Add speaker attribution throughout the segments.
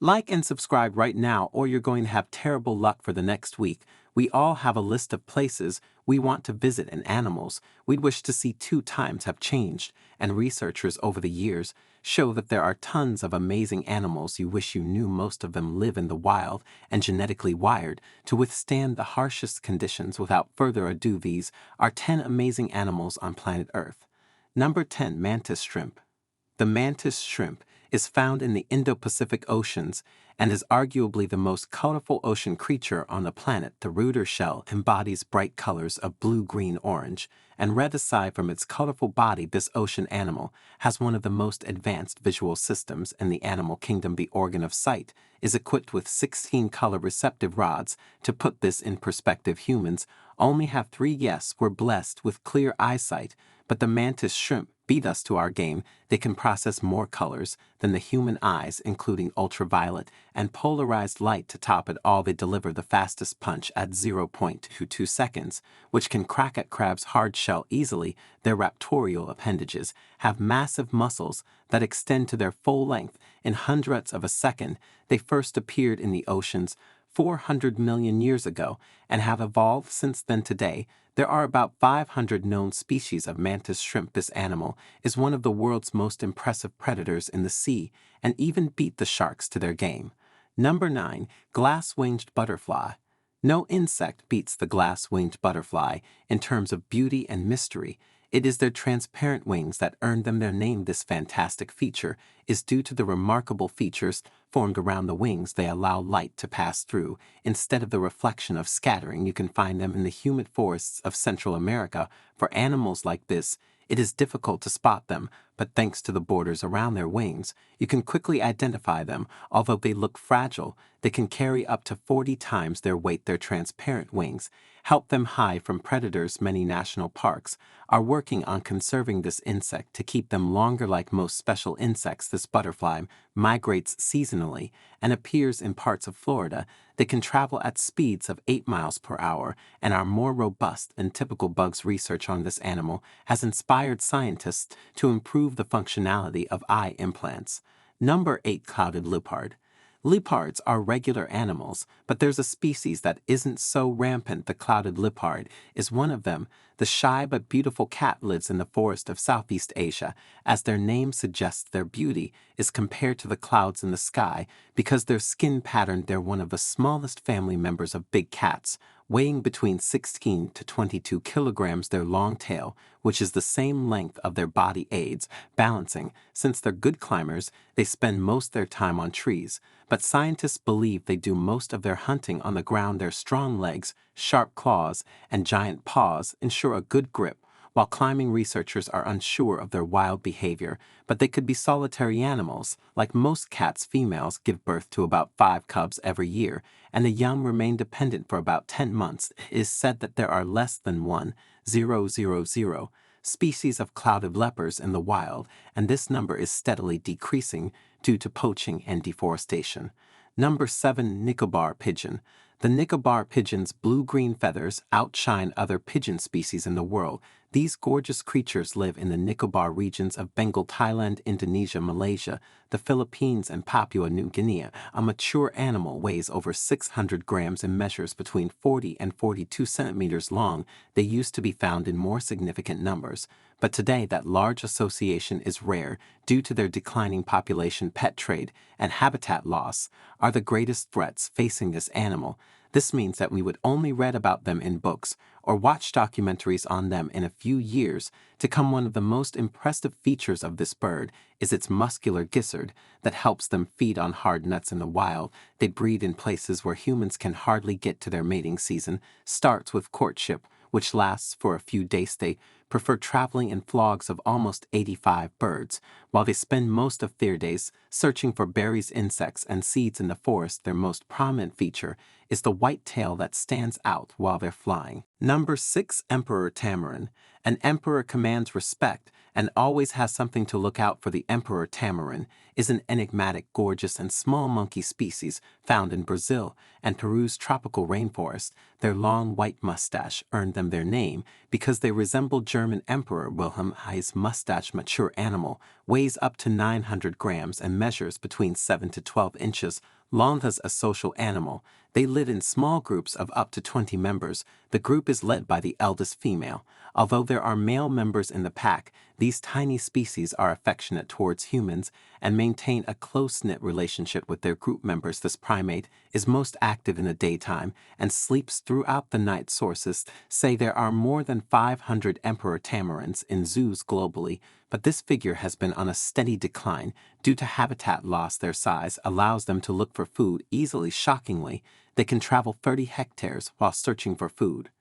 Speaker 1: Like and subscribe right now, or you're going to have terrible luck for the next week. We all have a list of places we want to visit and animals we'd wish to see. 2 times have changed, and researchers over the years show that there are tons of amazing animals you wish you knew. Most of them live in the wild and genetically wired to withstand the harshest conditions. Without further ado, these are 10 amazing animals on planet Earth. Number 10. Mantis shrimp. The mantis shrimp is found in the Indo-Pacific Oceans and is arguably the most colorful ocean creature on the planet. The outer shell embodies bright colors of blue, green, orange, and red. Aside from its colorful body, this ocean animal has one of the most advanced visual systems in the animal kingdom. The organ of sight is equipped with 16 color receptive rods. To put this in perspective, humans only have 3. Yes, we're blessed with clear eyesight, but the mantis shrimp beat us to our game. They can process more colors than the human eyes, including ultraviolet and polarized light. To top it all, they deliver the fastest punch at 0.22 seconds, which can crack a crab's hard shell easily. Their raptorial appendages have massive muscles that extend to their full length in hundredths of a second. They first appeared in the oceans 400 million years ago and have evolved since then. Today, there are about 500 known species of mantis shrimp. This animal is one of the world's most impressive predators in the sea and even beat the sharks to their game. Number 9. Glass-winged butterfly. No insect beats the glass-winged butterfly in terms of beauty and mystery. It is their transparent wings that earned them their name. This fantastic feature is due to the remarkable features formed around the wings. They allow light to pass through instead of the reflection of scattering. You can find them in the humid forests of Central America. For animals like this, it is difficult to spot them, but thanks to the borders around their wings, you can quickly identify them. Although they look fragile, they can carry up to 40 times their weight. Their transparent wings help them hide from predators. Many national parks are working on conserving this insect to keep them longer. Like most special insects, this butterfly migrates seasonally and appears in parts of Florida. They can travel at speeds of 8 miles per hour and are more robust than typical bugs. Research on this animal has inspired scientists to improve the functionality of eye implants. Number 8. Clouded leopard. Leopards are regular animals, but there's a species that isn't so rampant. The clouded leopard is one of them. The shy but beautiful cat lives in the forest of Southeast Asia. As their name suggests, their beauty is compared to the clouds in the sky because their skin pattern. They're one of the smallest family members of big cats, weighing between 16 to 22 kilograms. Their long tail, which is the same length of their body, aids balancing. Since they're good climbers, they spend most of their time on trees, but scientists believe they do most of their hunting on the ground. Their strong legs, sharp claws, and giant paws ensure a good grip. While climbing, researchers are unsure of their wild behavior, but they could be solitary animals. Like most cats, females give birth to about 5 cubs every year, and the young remain dependent for about 10 months. It is said that there are less than 1,000 species of clouded leopards in the wild, and this number is steadily decreasing due to poaching and deforestation. Number 7. Nicobar pigeon. The Nicobar pigeon's blue-green feathers outshine other pigeon species in the world. These gorgeous creatures live in the Nicobar regions of Bengal, Thailand, Indonesia, Malaysia, the Philippines, and Papua New Guinea. A mature animal weighs over 600 grams and measures between 40 and 42 centimeters long. They used to be found in more significant numbers, but today that large association is rare due to their declining population. Pet trade and habitat loss are the greatest threats facing this animal. This means that we would only read about them in books or watch documentaries on them in a few years to come. One of the most impressive features of this bird is its muscular gizzard that helps them feed on hard nuts in the wild. They breed in places where humans can hardly get to. Their mating season starts with courtship, which lasts for a few days. They prefer traveling in flocks of almost 85 birds, while they spend most of their days searching for berries, insects, and seeds in the forest. Their most prominent feature is the white tail that stands out while they're flying. Number 6. Emperor tamarin. An emperor commands respect and always has something to look out for. The emperor tamarin is an enigmatic, gorgeous, and small monkey species found in Brazil and Peru's tropical rainforest. Their long white mustache earned them their name because they resemble German Emperor Wilhelm I's mustache. Mature animal weighs up to 900 grams and measures between 7 to 12 inches long. As a social animal, they live in small groups of up to 20 members. The group is led by the eldest female. Although there are male members in the pack, these tiny species are affectionate towards humans and maintain a close-knit relationship with their group members. This primate is most active in the daytime and sleeps throughout the night. Sources say there are more than 500 emperor tamarins in zoos globally, but this figure has been on a steady decline due to habitat loss. Their size allows them to look for food easily. Shockingly, they can travel 30 hectares while searching for food.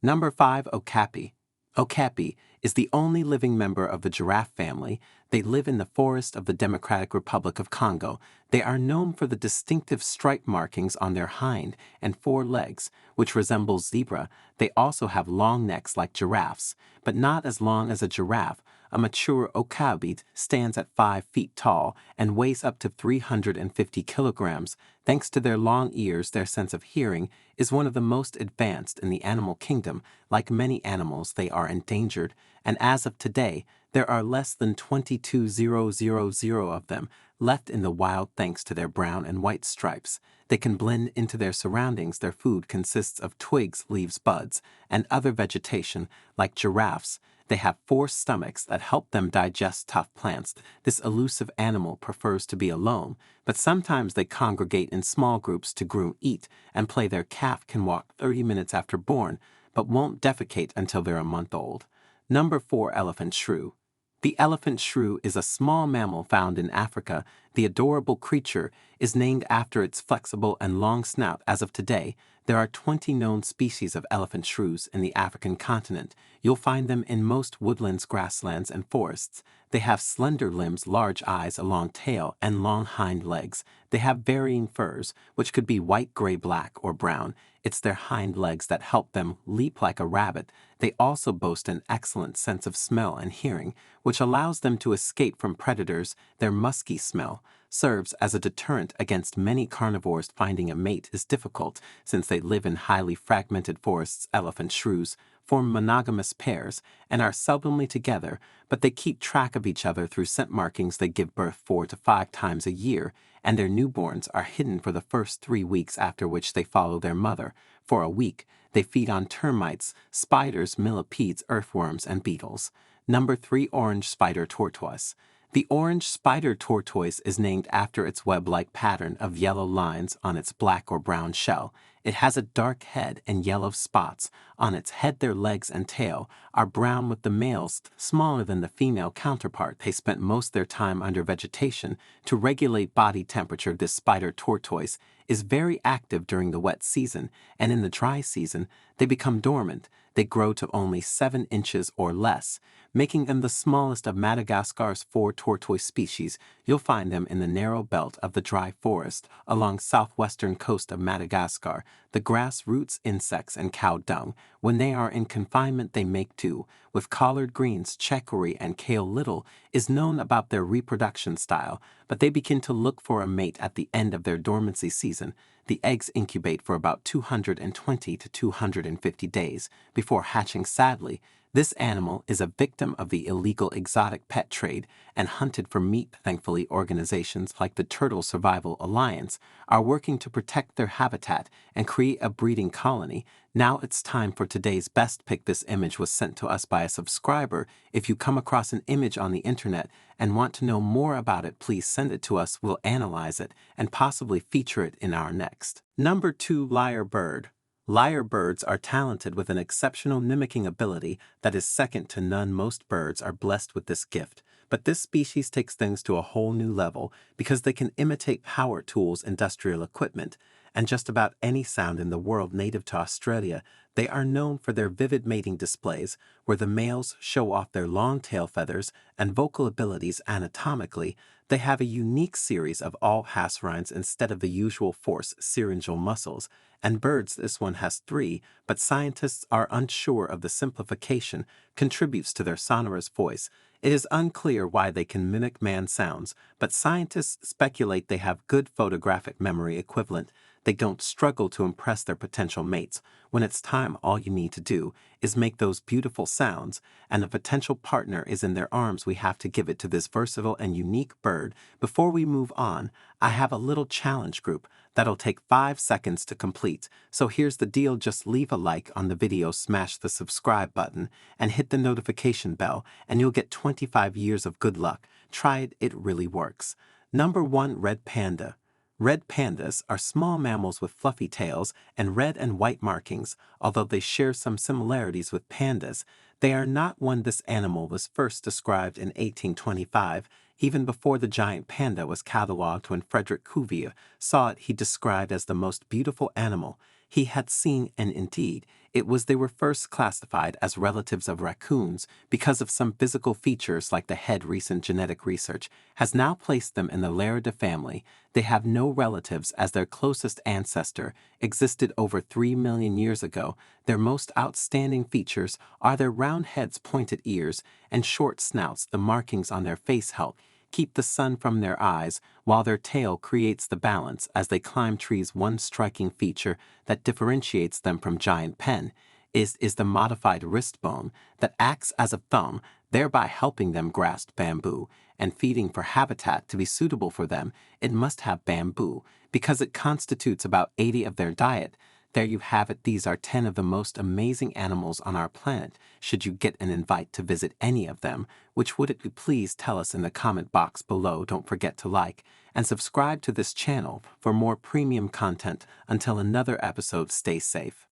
Speaker 1: Number 5. Okapi. Okapi is the only living member of the giraffe family. They live in the forest of the Democratic Republic of Congo. They are known for the distinctive stripe markings on their hind and fore legs, which resembles zebra. They also have long necks like giraffes, but not as long as a giraffe. A mature okapi stands at 5 feet tall and weighs up to 350 kilograms. Thanks to their long ears, their sense of hearing is one of the most advanced in the animal kingdom. Like many animals, they are endangered, and as of today, there are less than 22,000 of them left in the wild thanks to their brown and white stripes. They can blend into their surroundings. Their food consists of twigs, leaves, buds, and other vegetation. Like giraffes, they have 4 stomachs that help them digest tough plants. This elusive animal prefers to be alone, but sometimes they congregate in small groups to groom, eat, and play. Their calf can walk 30 minutes after born, but won't defecate until they're a month old. Number 4. Elephant shrew. The elephant shrew is a small mammal found in Africa. The adorable creature is named after its flexible and long snout. As of today, there are 20 known species of elephant shrews in the African continent. You'll find them in most woodlands, grasslands, and forests. They have slender limbs, large eyes, a long tail, and long hind legs. They have varying furs, which could be white, gray, black, or brown. It's their hind legs that help them leap like a rabbit. They also boast an excellent sense of smell and hearing, which allows them to escape from predators. Their musky smell serves as a deterrent against many carnivores. Finding a mate is difficult since they live in highly fragmented forests. Elephant shrews form monogamous pairs and are seldomly together, but they keep track of each other through scent markings. They give birth 4 to 5 times a year, and their newborns are hidden for the first 3 weeks, after which they follow their mother. For a week, they feed on termites, spiders, millipedes, earthworms, and beetles. Number 3. Orange spider tortoise. The orange spider tortoise is named after its web-like pattern of yellow lines on its black or brown shell. It has a dark head and yellow spots on its head. Their legs and tail are brown, with the males smaller than the female counterpart. They spent most of their time under vegetation to regulate body temperature. This spider tortoise is very active during the wet season, and in the dry season, they become dormant. They grow to only 7 inches or less, making them the smallest of Madagascar's 4 tortoise species. You'll find them in the narrow belt of the dry forest along southwestern coast of Madagascar. The grass, roots, insects, and cow dung. When they are in confinement, they make do with collard greens, chicory, and kale. Little is known about their reproduction style, but they begin to look for a mate at the end of their dormancy season. The eggs incubate for about 220 to 250 days before hatching. Sadly, this animal is a victim of the illegal exotic pet trade and hunted for meat. Thankfully, organizations like the Turtle Survival Alliance are working to protect their habitat and create a breeding colony. Now it's time for today's best pick. This image was sent to us by a subscriber. If you come across an image on the internet and want to know more about it, please send it to us. We'll analyze it and possibly feature it in our next. Number 2. Lyrebird. Lyrebirds are talented with an exceptional mimicking ability that is second to none. Most birds are blessed with this gift, but this species takes things to a whole new level because they can imitate power tools, industrial equipment, and just about any sound in the world native to Australia. They are known for their vivid mating displays, where the males show off their long tail feathers and vocal abilities anatomically. They have a unique series of all hasserines instead of the usual force syringeal muscles. And birds, this one has three, but scientists are unsure of the simplification contributes to their sonorous voice. It is unclear why they can mimic man sounds, but scientists speculate they have good photographic memory equivalent. They don't struggle to impress their potential mates. When it's time, all you need to do is make those beautiful sounds, and a potential partner is in their arms. We have to give it to this versatile and unique bird. Before we move on, I have a little challenge group that'll take 5 seconds to complete. So here's the deal: just leave a like on the video, smash the subscribe button, and hit the notification bell, and you'll get 25 years of good luck. Try it, it really works. Number 1, red panda. Red pandas are small mammals with fluffy tails and red and white markings. Although they share some similarities with pandas, they are not one. This animal was first described in 1825, even before the giant panda was catalogued. When Frederick Cuvier saw it, he described as the most beautiful animal he had seen, and indeed, they were first classified as relatives of raccoons because of some physical features like the head. Recent genetic research has now placed them in the Laridae family. They have no relatives, as their closest ancestor existed over 3 million years ago. Their most outstanding features are their round heads, pointed ears, and short snouts. The markings on their face help keep the sun from their eyes, while their tail creates the balance as they climb trees. One striking feature that differentiates them from giant pen is the modified wrist bone that acts as a thumb, thereby helping them grasp bamboo and feeding. For habitat to be suitable for them, it must have bamboo, because it constitutes about 80% of their diet. There you have it. These are 10 of the most amazing animals on our planet. Should you get an invite to visit any of them, which would it be? Please tell us in the comment box below. Don't forget to like and subscribe to this channel for more premium content. Until another episode, stay safe.